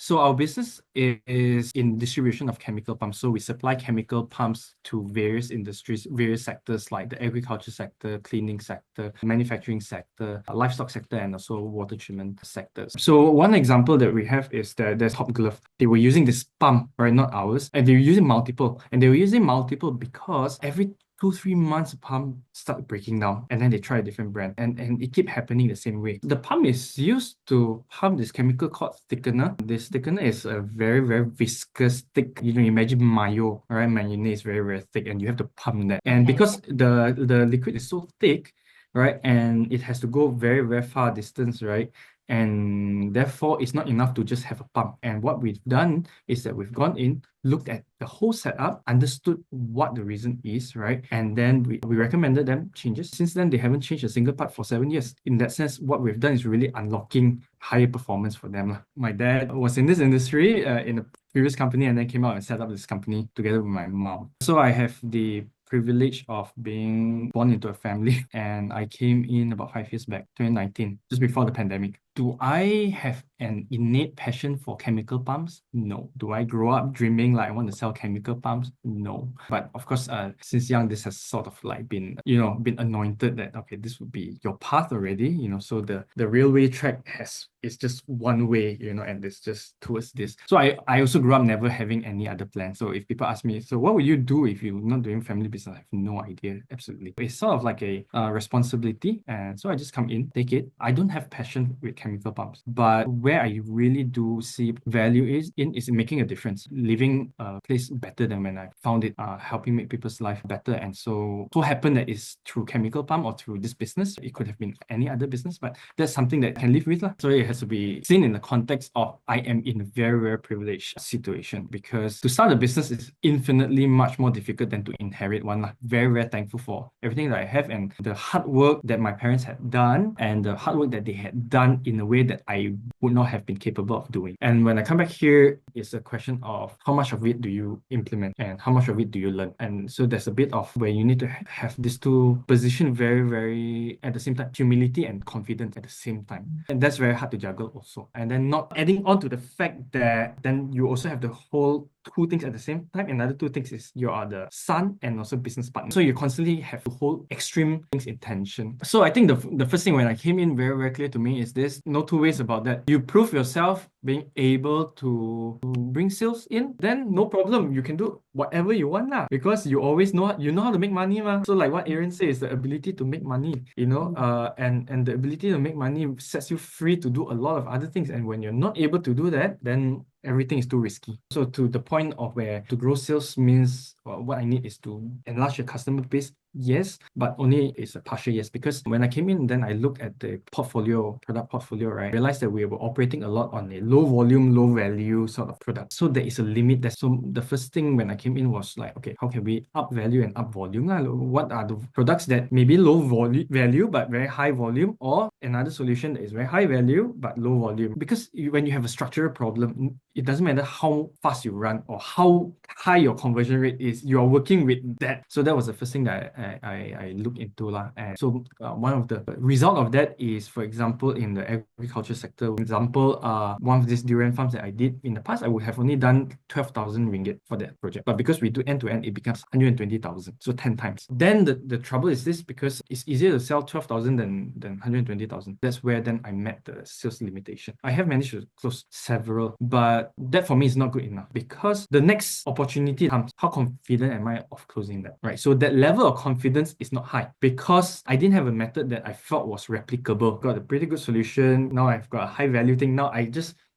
So our business is in distribution of chemical pumps. So we supply chemical pumps to various industries, various sectors like the agriculture sector, cleaning sector, manufacturing sector, livestock sector, and also water treatment sectors. So one example that we have is that there's Top Glove. They were using this pump, right, not ours, and they were using multiple. And they were using multiple because every 2-3 months the pump start breaking down, and then they try a different brand, and it keep happening the same way. The pump is used to pump this chemical called thickener. This thickener is a very, very viscous, thick, imagine mayo, right? Mayonnaise, very, very thick, and you have to pump that. And because the liquid is so thick, right, and it has to go very, very far distance, right, and therefore it's not enough to just have a pump. And what we've done is that we've gone in, looked at the whole setup, understood what the reason is, right? And then we recommended them changes. Since then, they haven't changed a single part for 7 years. In that sense, what we've done is really unlocking higher performance for them. My dad was in this industry in a previous company, and then came out and set up this company together with my mom. So I have the privilege of being born into a family, and I came in about 5 years back, 2019, just before the pandemic. Do I have an innate passion for chemical pumps? No. Do I grow up dreaming like I want to sell chemical pumps? No. But of course, since young, this has sort of like been anointed that, okay, this would be your path already, so the railway track is just one way, and it's just towards this. So I also grew up never having any other plan. So if people ask me, so what would you do if you're not doing family business? I have no idea. Absolutely. It's sort of like a responsibility. And so I just come in, take it. I don't have passion with chemical pumps, but where I really do see value is in making a difference, leaving a place better than when I found it, helping make people's life better. And so happened that it's through chemical pump or through this business. It could have been any other business, but that's something that I can live with. So it has to be seen in the context of I am in a very, very privileged situation, because to start a business is infinitely much more difficult than to inherit one. Very, very thankful for everything that I have and the hard work that my parents had done and the hard work that they had done in a way that I would not have been capable of doing. And when I come back here, it's a question of how much of it do you implement and how much of it do you learn. And so there's a bit of where you need to have these two positions very, very at the same time, humility and confidence at the same time. And that's very hard to juggle also. And then not adding on to the fact that then you also have the whole two things at the same time. Another two things is you are the son and also business partner. So you constantly have to hold extreme things in tension. So I think the first thing when I came in, very, very clear to me is this, no two ways about that. You prove yourself being able to bring sales in, then no problem. You can do whatever you want now, because you always know how to make money. So like what Aaron says, the ability to make money, and the ability to make money sets you free to do a lot of other things. And when you're not able to do that, then everything is too risky. So to the point of where to grow sales means what I need is to enlarge your customer base. Yes, but only is a partial yes, because when I came in, then I looked at the product portfolio, right? Realized that we were operating a lot on a low volume, low value sort of product. So there is a limit. So the first thing when I came in was like, okay, how can we up value and up volume? What are the products that may be low value but very high volume, or another solution that is very high value but low volume? Because when you have a structural problem, it doesn't matter how fast you run or how high your conversion rate is, you are working with that. So that was the first thing that I looked into. And so one of the result of that is, for example, in the agriculture sector, for example, one of these durian farms that I did in the past, I would have only done 12,000 ringgit for that project. But because we do end-to-end, it becomes 120,000, so 10 times. Then the trouble is this, because it's easier to sell 12,000 than 120,000. That's where then I met the sales limitation. I have managed to close several, but that for me is not good enough, because the next opportunity comes, how confident am I of closing that, right? So that level of confidence is not high, because I didn't have a method that I felt was replicable. Got a pretty good solution. Now I've got a high value thing. Now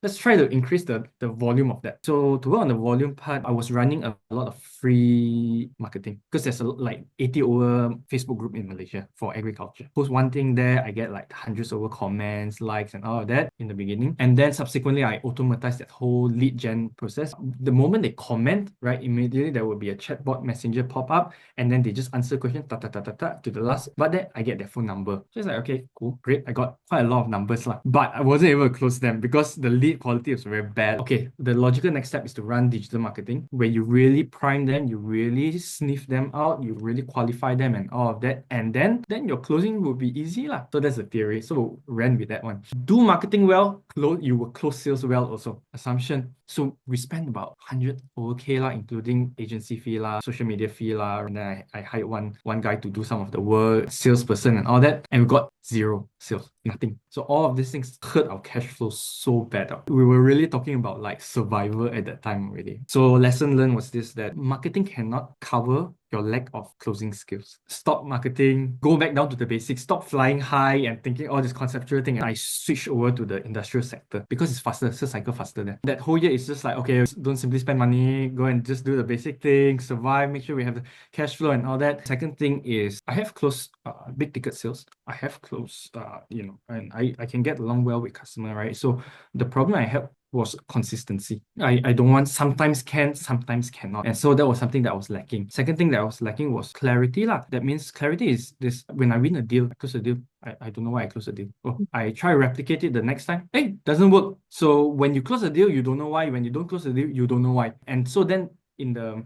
let's try to increase the volume of that. So to work on the volume part, I was running a lot of free marketing, because there's like 80 over Facebook group in Malaysia for agriculture. Post one thing there, I get like hundreds over comments, likes, and all of that in the beginning. And then subsequently, I automatized that whole lead gen process. The moment they comment, right, immediately there will be a chatbot messenger pop up, and then they just answer questions to the last. But then I get their phone number. So it's like, okay, cool, great. I got quite a lot of numbers, but I wasn't able to close them because the lead lead quality was very bad. Okay, the logical next step is to run digital marketing, where you really prime them, you really sniff them out, you really qualify them and all of that, and then your closing will be easy lah. So that's the theory. So ran with that one. Do marketing well, you will close sales well also. Assumption. So we spent about 100 over K lah, including agency fee lah, social media fee lah, and then I hired one guy to do some of the work, salesperson and all that, and we got zero sales, nothing. So all of these things hurt our cash flow so bad. We were really talking about like survival at that time already. So lesson learned was this, that marketing cannot cover your lack of closing skills. Stop marketing, go back down to the basics, stop flying high and thinking all this conceptual thing. And I switched over to the industrial sector because it's faster, sales cycle faster there. That whole year is just like, okay, don't simply spend money, go and just do the basic things, survive, make sure we have the cash flow and all that. Second thing is I have closed big ticket sales. I have closed, and I can get along well with customer, right? So the problem I have was consistency. I don't want, sometimes can, sometimes cannot. And so that was something that I was lacking. Second thing that I was lacking was clarity lah. That means clarity is this: when I win a deal, I close a deal, I don't know why I close a deal. Oh, I try to replicate it the next time. Hey, doesn't work. So when you close a deal, you don't know why. When you don't close a deal, you don't know why. And so then in the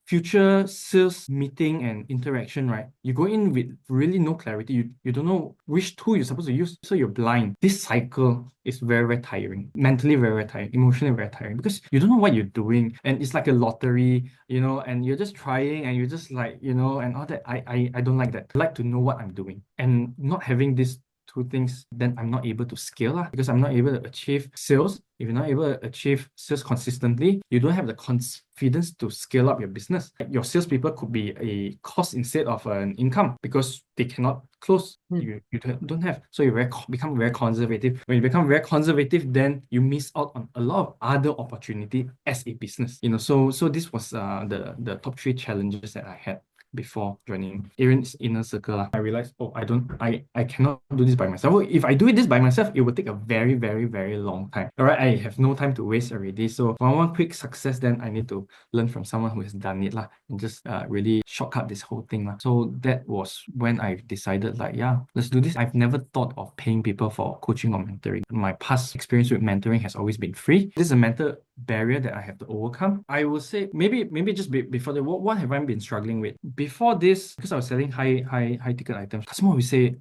future sales meeting and interaction, right, you go in with really no clarity. You don't know which tool you're supposed to use, so you're blind. This cycle is very, very tiring. Mentally very, very tiring. Emotionally very tiring, because you don't know what you're doing, and it's like a lottery, and you're just trying, and you're just like, and all that. I don't like that. I like to know what I'm doing, and not having these two things, then I'm not able to scale because I'm not able to achieve sales. If you're not able to achieve sales consistently, you don't have the confidence to scale up your business. Your salespeople could be a cost instead of an income because they cannot close. You don't have. So you become very conservative. When you become very conservative, then you miss out on a lot of other opportunity as a business. So this was the top 3 challenges that I had before joining Aaron's inner circle. I realized, I cannot do this by myself. If I do this by myself, it will take a very, very, very long time. All right, I have no time to waste already. So if I want quick success, then I need to learn from someone who has done it and just really shortcut this whole thing. So that was when I decided, let's do this. I've never thought of paying people for coaching or mentoring. My past experience with mentoring has always been free. This is a mental barrier that I have to overcome. I will say maybe just before that, what have I been struggling with? Before this, because I was selling high ticket items, customer will say,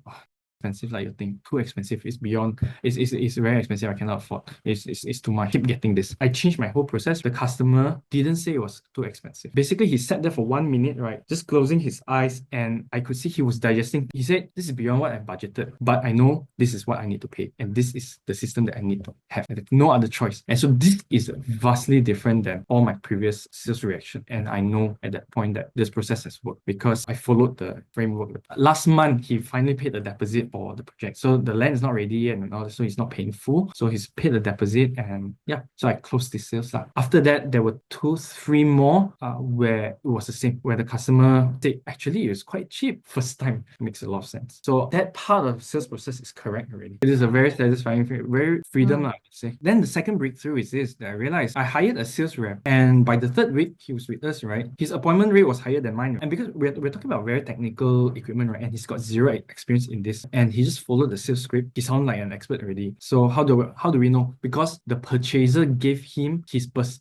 expensive, like you think too expensive. It's beyond, it's very expensive. I cannot afford. It's too much. Keep getting this. I changed my whole process. The customer didn't say it was too expensive. Basically, he sat there for 1 minute, right, just closing his eyes, and I could see he was digesting. He said, this is beyond what I budgeted, but I know this is what I need to pay, and this is the system that I need to have. I have no other choice. And so this is vastly different than all my previous sales reaction. And I know at that point that this process has worked because I followed the framework. Last month, he finally paid the deposit for the project. So the land is not ready yet and all this, so he's not paying full. So he's paid the deposit, and so I closed the sales. After that, there were 2-3 more where it was the same, where the customer said, actually, it was quite cheap. First time. Makes a lot of sense. So that part of the sales process is correct already. It is a very satisfying, very freedom, I would say. Then the second breakthrough is this, that I realized I hired a sales rep, and by the 3rd week, he was with us, right? His appointment rate was higher than mine. And because we're talking about very technical equipment, right? And he's got zero experience in this. And he just followed the sales script. He sounded like an expert already. So how do we know? Because the purchaser gave him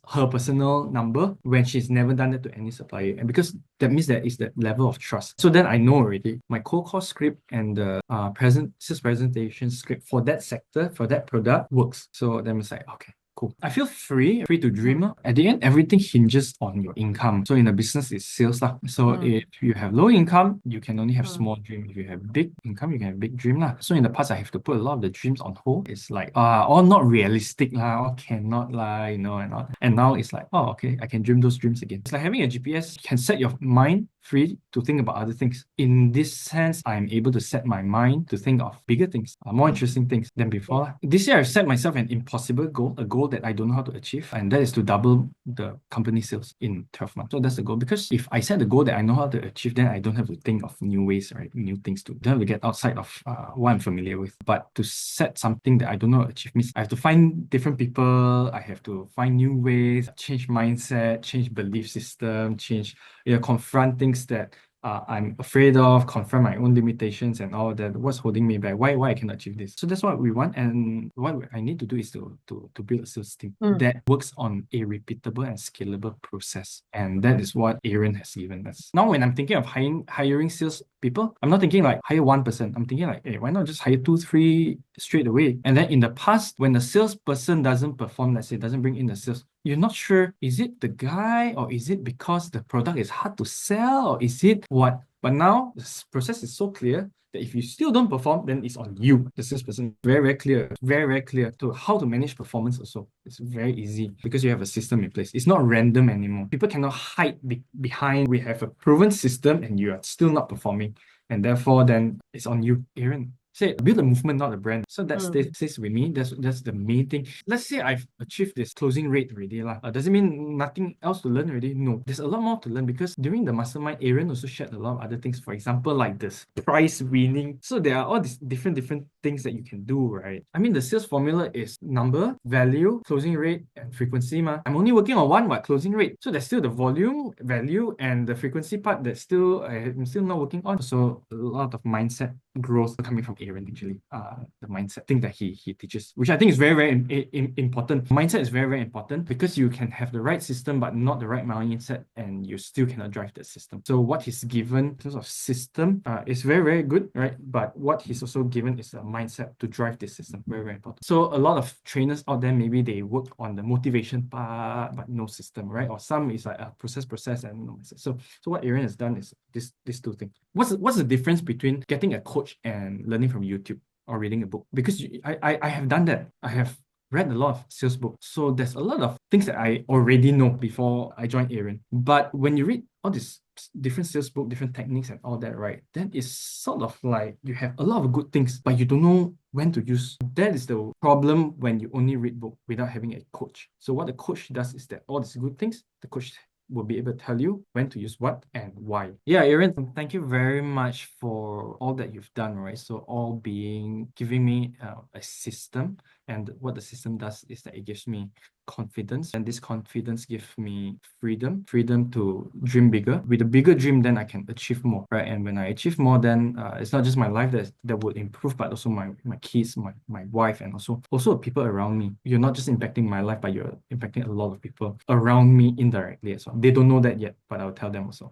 her personal number when she's never done that to any supplier. And because that means that is the level of trust. So then I know already my cold call script and the sales presentation script for that sector, for that product works. So then it's like, okay, cool. I feel free to dream. At the end, everything hinges on your income. So in a business, it's sales. So if you have low income, you can only have small dream. If you have big income, you can have big dream. So in the past, I have to put a lot of the dreams on hold. It's like, all not realistic, all cannot, and all. And now it's like, okay, I can dream those dreams again. It's like having a GPS. You can set your mind free to think about other things. In this sense, I'm able to set my mind to think of bigger things, more interesting things than before. This year, I've set myself an impossible goal, a goal that I don't know how to achieve, and that is to double the company sales in 12 months. So that's the goal, because if I set the goal that I know how to achieve, then I don't have to think of new ways, right? New things to, don't have to get outside of what I'm familiar with. But to set something that I don't know how to achieve means I have to find different people, I have to find new ways, change mindset, change belief system, confront things that I'm afraid of, confront my own limitations and all that. What's holding me back? Why I cannot achieve this? So that's what we want. And what I need to do is to build a sales team that works on a repeatable and scalable process. And that is what Aaron has given us. Now, when I'm thinking of hiring sales people, I'm not thinking like hire one person. I'm thinking like, hey, why not just hire 2, 3 straight away? And then in the past, when the salesperson doesn't perform, let's say doesn't bring in the sales, you're not sure, is it the guy or is it because the product is hard to sell or is it what? But now the process is so clear that if you still don't perform, then it's on you, the salesperson. Very clear to how to manage performance also. It's very easy because you have a system in place. It's not random anymore. People cannot hide behind, we have a proven system and you are still not performing. And therefore, then it's on you, Aaron. Say, build a movement, not a brand. So that stays with me. That's the main thing. Let's say I've achieved this closing rate already. Does it mean nothing else to learn already? No. There's a lot more to learn because during the mastermind, Aaron also shared a lot of other things. For example, like this price winning. So there are all these different things that you can do, right? I mean, the sales formula is number, value, closing rate, and frequency. I'm only working on one, closing rate. So there's still the volume, value, and the frequency part that I'm still not working on. So a lot of mindset growth coming from Aaron, actually. The mindset thing that he teaches, which I think is very important. Mindset is very important because you can have the right system but not the right mindset and you still cannot drive that system. So what he's given in terms of system is very good, right? But what he's also given is a mindset to drive this system. Very important. So a lot of trainers out there, maybe they work on the motivation part but no system, right? Or some is like a process and no mindset. So what Aaron has done is these two things. What's the difference between getting a coach and learning from YouTube or reading a book? Because I have done that. I have read a lot of sales books. So there's a lot of things that I already know before I joined Aaron. But when you read all these different sales book, different techniques and all that, right, then it's sort of like you have a lot of good things, but you don't know when to use. That is the problem when you only read book without having a coach. So what the coach does is that all these good things, the coach will be able to tell you when to use what and why. Yeah, Aaron, thank you very much for all that you've done, right? So all giving me a system, and what the system does is that it gives me confidence, and this confidence gives me freedom to dream bigger. With a bigger dream, then I can achieve more, right? And when I achieve more, then it's not just my life that will improve, but also my kids, my wife, and also people around me. You're not just impacting my life, but you're impacting a lot of people around me indirectly as well. They don't know that yet, but I'll tell them also.